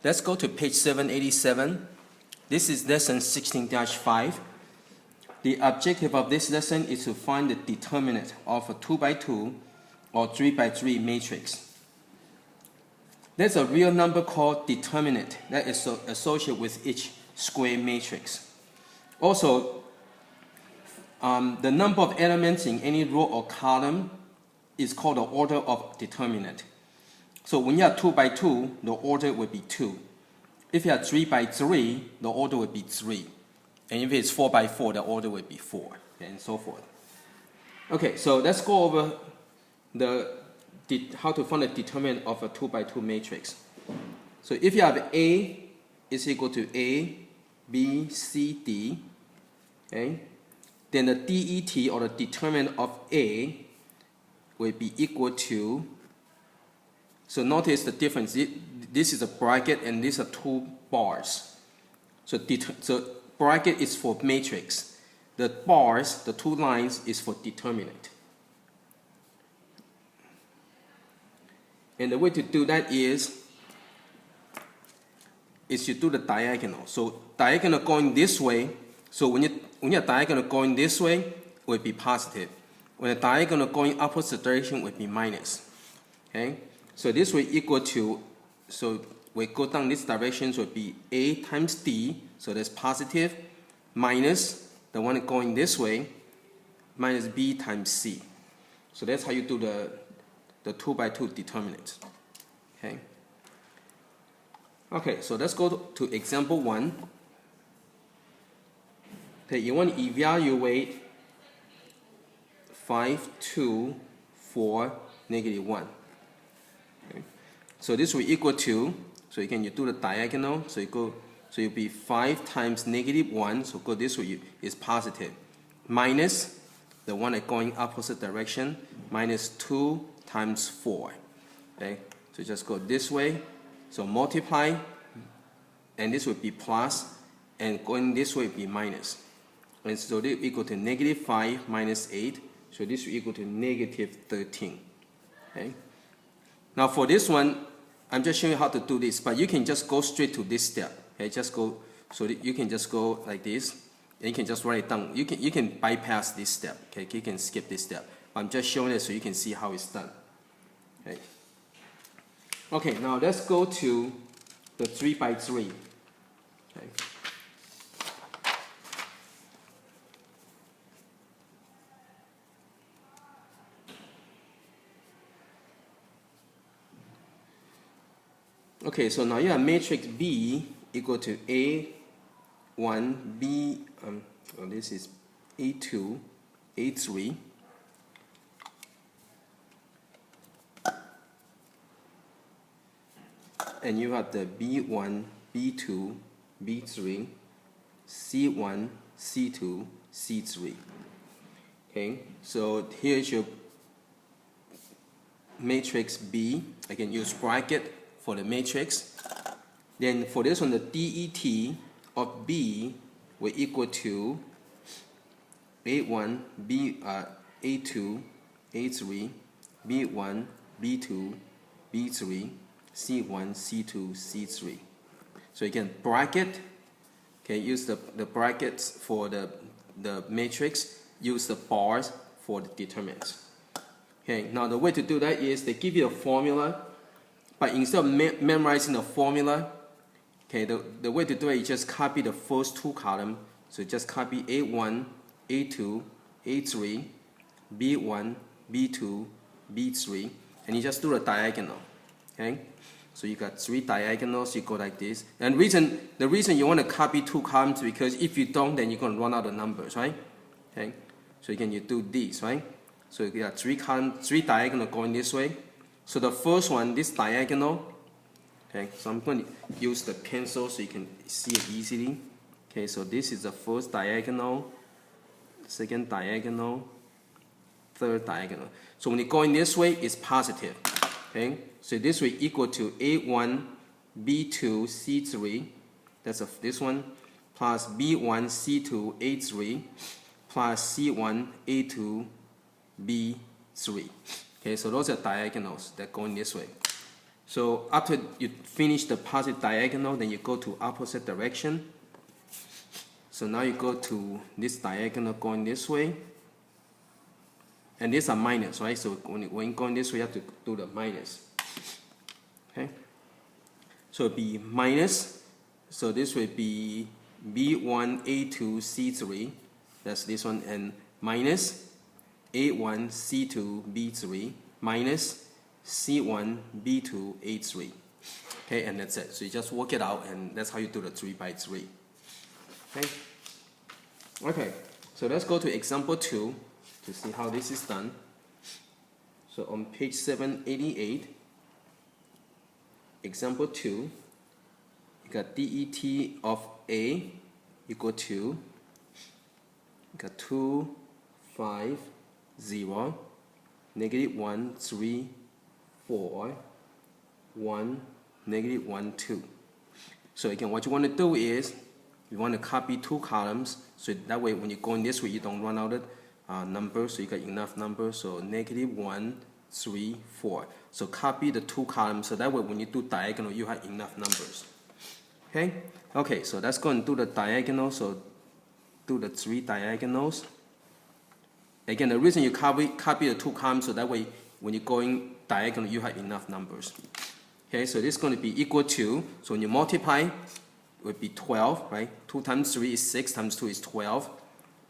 Let's go to page 787. This is lesson 16-5. The objective of this lesson is to find the determinant of a 2x2 or 3x3 matrix. There's a real number called determinant that is associated with each square matrix. Also, the number of elements in any row or column is called the order of determinant. So when you have 2x2, the order would be 2. If you have 3x3, the order would be 3. And if it's 4x4, the order would be 4, and so forth. Okay, so let's go over how to find the determinant of a 2x2 matrix. So if you have A is equal to A, B, C, D, okay, then the DET, or the determinant of A, will be equal to, so notice the difference. This is a bracket and these are two bars. So bracket is for matrix. The bars, the two lines, is for determinant. And the way to do that is you do the diagonal. So diagonal going this way, so when your diagonal going this way, it will be positive. When the diagonal going opposite direction, it will be minus. Okay? So this will equal to, so we go down this direction, so it will be A times D, so that's positive, minus the one going this way, minus B times C. So that's how you do the 2x2 determinant. Okay. Okay, so let's go to example 1. Okay, you want to evaluate 5, 2, 4, negative 1. Okay. So this will equal to, so again you do the diagonal, so you'll be 5 times negative 1, so go this way is positive, minus the one that going opposite direction, minus 2 times 4. Okay, so just go this way, so multiply, and this would be plus, and going this way would be minus. And so this equal to negative 5 minus 8, so this will equal to negative 13. Okay. Now for this one, I'm just showing you how to do this, but you can just go straight to this step. Okay, just go, so that you can just go like this, and you can just write it down. You can bypass this step. Okay, you can skip this step. I'm just showing it so you can see how it's done. Okay. Okay, now let's go to the 3x3. Okay. Okay, so now you have matrix B equal to A1, B, this is A2, A3. And you have the B1, B2, B3, C1, C2, C3. Okay, so here's your matrix B. I can use bracket for the matrix. Then for this one, the DET of B will equal to A1, B, A2, A3, B1, B2, B3, C1, C2, C3. So you can bracket, okay, use the brackets for the matrix, use the bars for the determinants. Okay, now the way to do that is they give you a formula, but instead of memorizing the formula, okay, the way to do it is just copy the first two columns. So just copy A1, A2, A3, B1, B2, B3, and you just do the diagonal. Okay, so you got 3 diagonals. You go like this. And the reason you want to copy 2 columns because if you don't, then you're going to run out of numbers, right? Okay, so you do this, right? So you got 3 columns, 3 diagonal going this way. So the first one, this diagonal. Okay, so I'm going to use the pencil so you can see it easily. Okay, so this is the first diagonal, second diagonal, third diagonal. So when you're going this way, it's positive. Okay, so this will equal to A1, B2, C3. That's this one, plus B1, C2, A3, plus C1, A2, B3. Okay, so those are diagonals that go in this way. So after you finish the positive diagonal, then you go to opposite direction. So now you go to this diagonal going this way. And these are minus, right? So when you're going this way, you have to do the minus. Okay? So it'll be minus. So this would be B1, A2, C3. That's this one. And minus A1, C2, B3. Minus C1, B2, A3. Okay, and that's it. So you just work it out, and that's how you do the 3 by 3. Okay? Okay, so let's go to example 2 to see how this is done. So on page 788, example 2, you got det of A equal to, you got 2, 5, 0, negative 1, 3, 4, 1, negative 1, 2. So again, what you want to do is, you want to copy 2 columns, so that way when you go in this way, you don't run out of numbers, so you got enough numbers. So negative 1, 3, 4. So copy the 2 columns, so that way when you do diagonal, you have enough numbers. Okay? Okay, so let's go and do the diagonal. So do the 3 diagonals. Again, the reason you copy the 2 columns, so that way when you're going diagonal, you have enough numbers. Okay, so this is going to be equal to, so when you multiply, it would be 12, right? 2 times 3 is 6, times 2 is 12,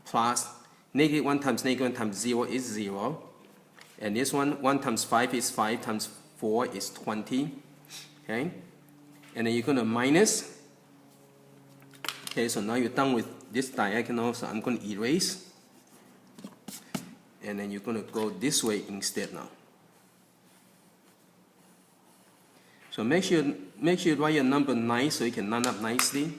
plus negative 1 times negative 1 times 0 is 0. And this one, 1 times 5 is 5, times 4 is 20. Okay? And then you're going to minus. Okay, so now you're done with this diagonal, so I'm going to erase. And then you're going to go this way instead now. So make sure you write your number nice so you can line up nicely.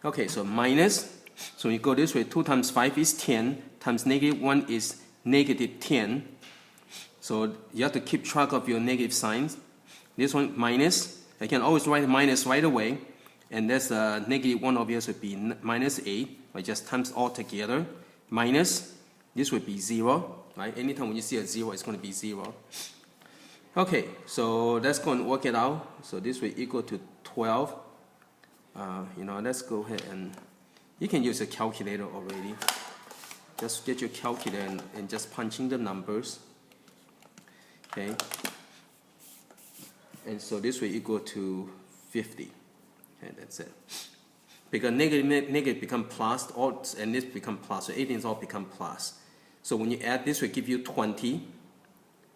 Okay, so minus. So you go this way, 2 times 5 is 10, times negative 1 is negative 10. So you have to keep track of your negative signs. This one minus. I can always write minus right away. And that's negative 1 over here would be minus 8. I just times all together. Minus, this would be 0. Right? Anytime when you see a 0, it's going to be 0. Okay, so let's go and work it out. So this will equal to 12. Let's go ahead and, you can use a calculator already. Just get your calculator and just punch in the numbers. Okay. And so this will equal to 50. Okay, that's it. Because negative become plus, and this become plus. So 18 all become plus. So when you add this, will give you 20,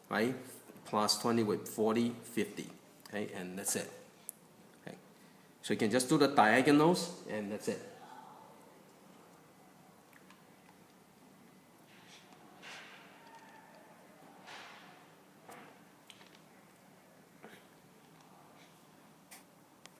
right? Plus 20 with 40, 50. Okay, and that's it. Okay. So you can just do the diagonals, and that's it.